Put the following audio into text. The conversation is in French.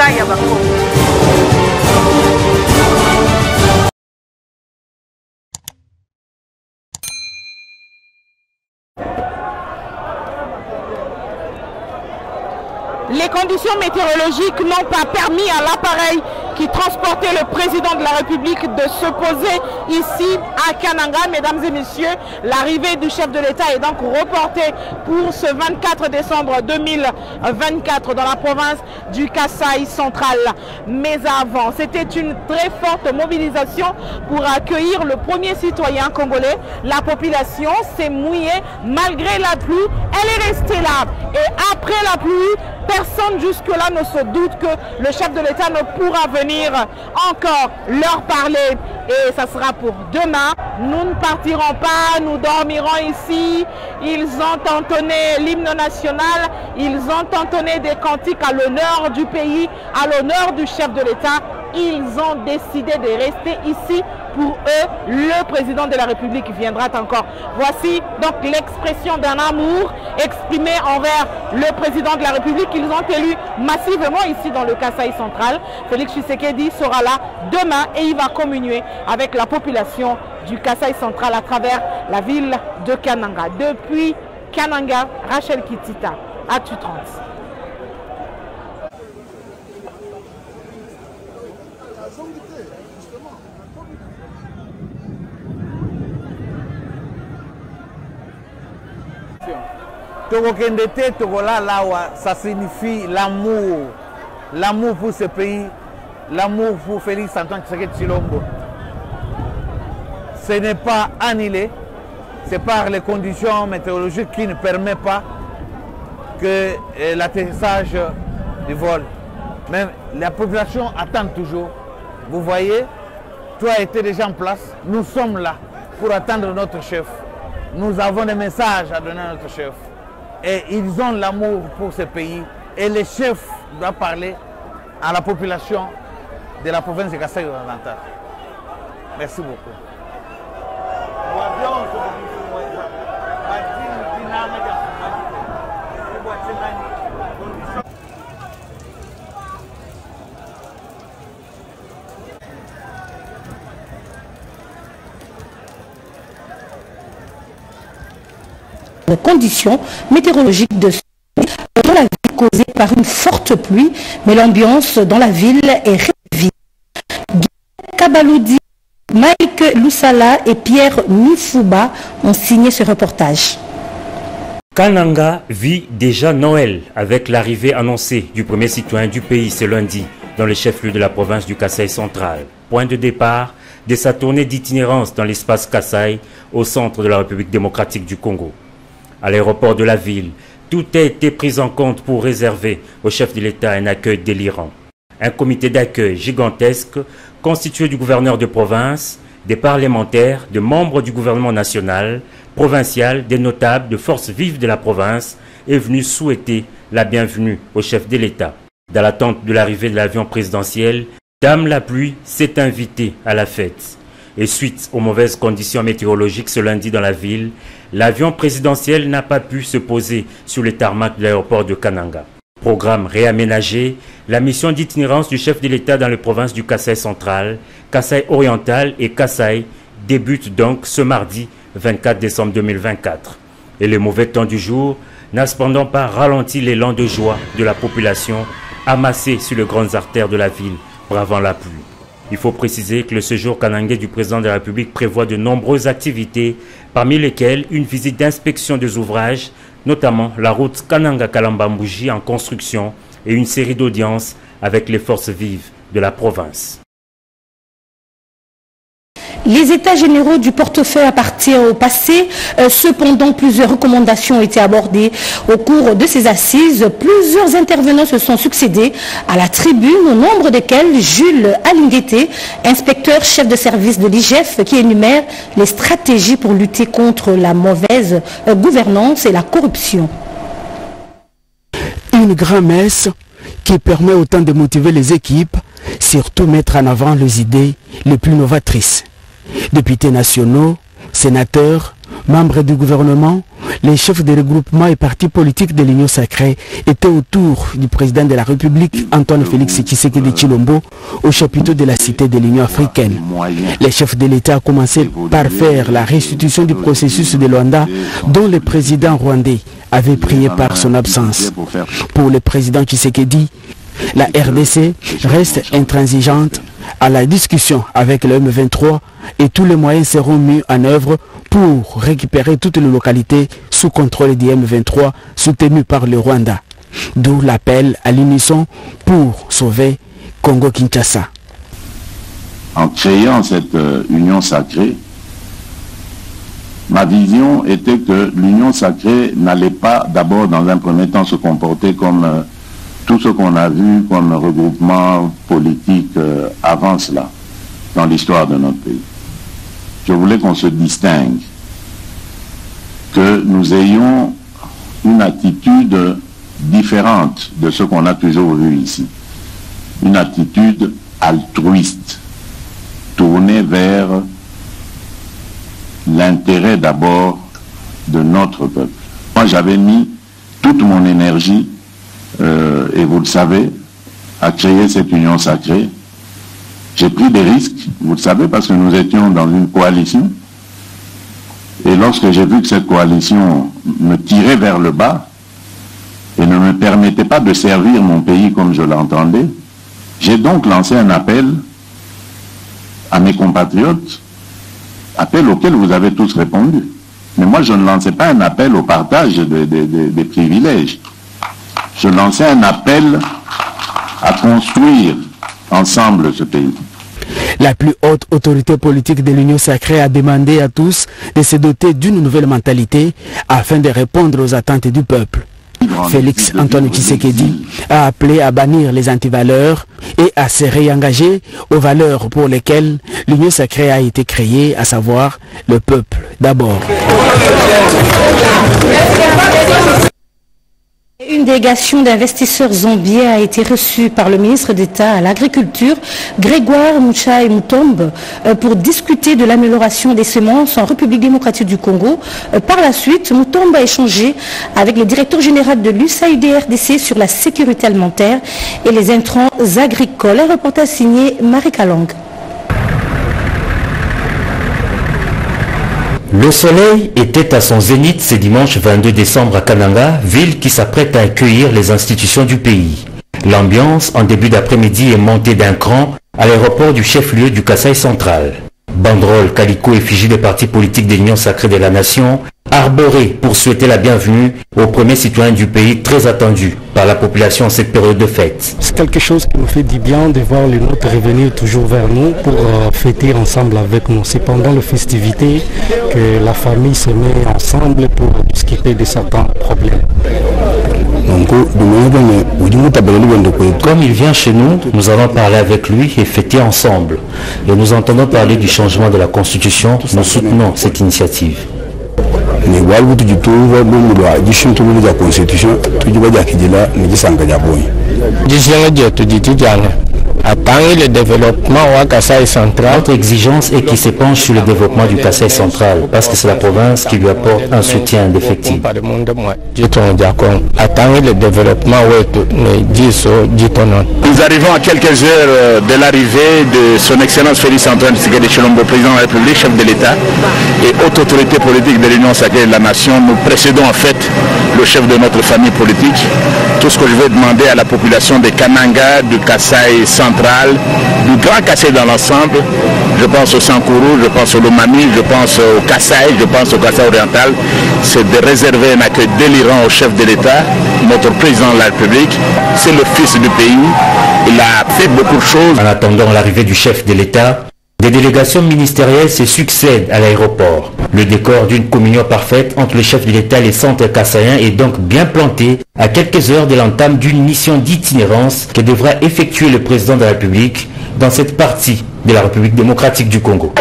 d'État ya Bakongo. Les conditions météorologiques n'ont pas permis à l'appareil qui transportait le président de la République de se poser ici à Kananga. Mesdames et messieurs, l'arrivée du chef de l'État est donc reportée pour ce 24 décembre 2024 dans la province du Kasaï central. Mais avant, c'était une très forte mobilisation pour accueillir le premier citoyen congolais. La population s'est mouillée malgré la pluie. Elle est restée là. Et après la pluie, personne jusque-là ne se doute que le chef de l'État ne pourra venir encore leur parler. Et ça sera pour demain. Nous ne partirons pas, nous dormirons ici. Ils ont entonné l'hymne national, ils ont entonné des cantiques à l'honneur du pays, à l'honneur du chef de l'État. Ils ont décidé de rester ici. Pour eux, le président de la République viendra encore. Voici donc l'expression d'un amour exprimé envers le président de la République. Ils ont élu massivement ici dans le Kasaï central. Félix Tshisekedi sera là demain et il va communier avec la population du Kasaï central à travers la ville de Kananga. Depuis Kananga, Rachel Kitita, Actu 30. Togokendete Togola Lawa, ça signifie l'amour. L'amour pour ce pays, l'amour pour Félix Antoine Tshisekedi Tshilombo. Ce n'est pas annulé, c'est par les conditions météorologiques qui ne permettent pas que l'atterrissage du vol. Mais la population attend toujours. Vous voyez, tout a été déjà en place. Nous sommes là pour attendre notre chef. Nous avons des messages à donner à notre chef. Et ils ont l'amour pour ce pays. Et le chef doit parler à la population de la province de Kasaï oriental. Merci beaucoup. Les conditions météorologiques de dans la ville causée par une forte pluie, mais l'ambiance dans la ville est vide. Kabaloudi, Mike Lusala et Pierre Mifouba ont signé ce reportage. Kananga vit déjà Noël avec l'arrivée annoncée du premier citoyen du pays ce lundi dans le chef-lieu de la province du Kasaï central. Point de départ de sa tournée d'itinérance dans l'espace Kasaï au centre de la République démocratique du Congo. À l'aéroport de la ville, tout a été pris en compte pour réserver au chef de l'État un accueil délirant. Un comité d'accueil gigantesque constitué du gouverneur de province, des parlementaires, de membres du gouvernement national, provincial, des notables, de forces vives de la province est venu souhaiter la bienvenue au chef de l'État. Dans l'attente de l'arrivée de l'avion présidentiel, Dame la pluie s'est invitée à la fête. Et suite aux mauvaises conditions météorologiques ce lundi dans la ville, l'avion présidentiel n'a pas pu se poser sur le tarmac de l'aéroport de Kananga. Programme réaménagé, la mission d'itinérance du chef de l'État dans les provinces du Kasaï central, Kasaï oriental et Kasaï débute donc ce mardi 24 décembre 2024. Et le mauvais temps du jour n'a cependant pas ralenti l'élan de joie de la population amassée sur les grandes artères de la ville, bravant la pluie. Il faut préciser que le séjour kanangais du président de la République prévoit de nombreuses activités, parmi lesquelles une visite d'inspection des ouvrages, notamment la route Kananga-Kalambambouji en construction et une série d'audiences avec les forces vives de la province. Les états généraux du portefeuille appartiennent au passé. Cependant, plusieurs recommandations ont été abordées au cours de ces assises. Plusieurs intervenants se sont succédés à la tribune, au nombre desquels Jules Alinguete, inspecteur chef de service de l'IGF, qui énumère les stratégies pour lutter contre la mauvaise gouvernance et la corruption. Une grand-messe qui permet autant de motiver les équipes, surtout mettre en avant les idées les plus novatrices. Députés nationaux, sénateurs, Membres du gouvernement, les chefs des regroupements et partis politiques de l'Union sacrée étaient autour du président de la République, Antoine Félix Tshisekedi Tshilombo, au chapiteau de la Cité de l'Union africaine. Les chefs de l'État ont commencé par faire la restitution du processus de Luanda, dont le président rwandais avait prié par son absence. Pour le président Tshisekedi, la RDC reste intransigeante à la discussion avec le M23 et tous les moyens seront mis en œuvre pour récupérer toutes les localités sous contrôle du M23 soutenues par le Rwanda. D'où l'appel à l'unisson pour sauver Congo-Kinshasa. En créant cette union sacrée, ma vision était que l'union sacrée n'allait pas d'abord dans un premier temps se comporter comme tout ce qu'on a vu comme regroupement politique avant cela, dans l'histoire de notre pays. Je voulais qu'on se distingue, que nous ayons une attitude différente de ce qu'on a toujours vu ici. Une attitude altruiste, tournée vers l'intérêt d'abord de notre peuple. Moi, j'avais mis toute mon énergie et vous le savez, à créer cette union sacrée. J'ai pris des risques, vous le savez, parce que nous étions dans une coalition. Et lorsque j'ai vu que cette coalition me tirait vers le bas et ne me permettait pas de servir mon pays comme je l'entendais, j'ai donc lancé un appel à mes compatriotes, appel auquel vous avez tous répondu. Mais moi, je ne lançais pas un appel au partage des privilèges. Je lançais un appel à construire ensemble ce pays. La plus haute autorité politique de l'Union sacrée a demandé à tous de se doter d'une nouvelle mentalité afin de répondre aux attentes du peuple. Félix Antoine Tshisekedi a appelé à bannir les antivaleurs et à se réengager aux valeurs pour lesquelles l'Union sacrée a été créée, à savoir le peuple d'abord. Une délégation d'investisseurs zambiens a été reçue par le ministre d'État à l'Agriculture, Grégoire Muchai Mutombe, pour discuter de l'amélioration des semences en République démocratique du Congo. Par la suite, Mutombe a échangé avec le directeur général de l'USAID-RDC sur la sécurité alimentaire et les intrants agricoles. Un reportage signé Marie Kalong. Le soleil était à son zénith ce dimanche 22 décembre à Kananga, ville qui s'apprête à accueillir les institutions du pays. L'ambiance en début d'après-midi est montée d'un cran à l'aéroport du chef-lieu du Kasaï central. Banderole, calico, effigie des partis politiques de l'Union sacrée de la nation, arborés pour souhaiter la bienvenue aux premiers citoyens du pays très attendus par la population en cette période de fête. C'est quelque chose qui nous fait du bien de voir les nôtres revenir toujours vers nous pour fêter ensemble avec nous. C'est pendant les festivités que la famille se met ensemble pour discuter de certains problèmes. Comme il vient chez nous, nous allons parler avec lui et fêter ensemble. Et nous entendons parler du changement de la Constitution. Nous soutenons cette initiative. Le développement au Kasaï central. Notre exigence est qu'il se penche sur le développement du Kasaï central, parce que c'est la province qui lui apporte un soutien indéfectible. Nous arrivons à quelques heures de l'arrivée de son Excellence Félix Antoine Tshisekedi Tshilombo, président de la République, chef de l'État et haute autorité politique de l'Union sacrée de la nation. Nous précédons en fait le chef de notre famille politique. Tout ce que je vais demander à la population de Kananga, du Kasaï central, du Grand Kasaï dans l'ensemble, je pense au Sankourou, je pense au Lomami, je pense au Kasaï, je pense au Kasaï oriental, c'est de réserver un accueil délirant au chef de l'État, notre président de la République. C'est le fils du pays, il a fait beaucoup de choses. En attendant l'arrivée du chef de l'État, des délégations ministérielles se succèdent à l'aéroport. Le décor d'une communion parfaite entre le chef de l'État et les centres kassaïens est donc bien planté à quelques heures de l'entame d'une mission d'itinérance que devra effectuer le président de la République dans cette partie de la République démocratique du Congo.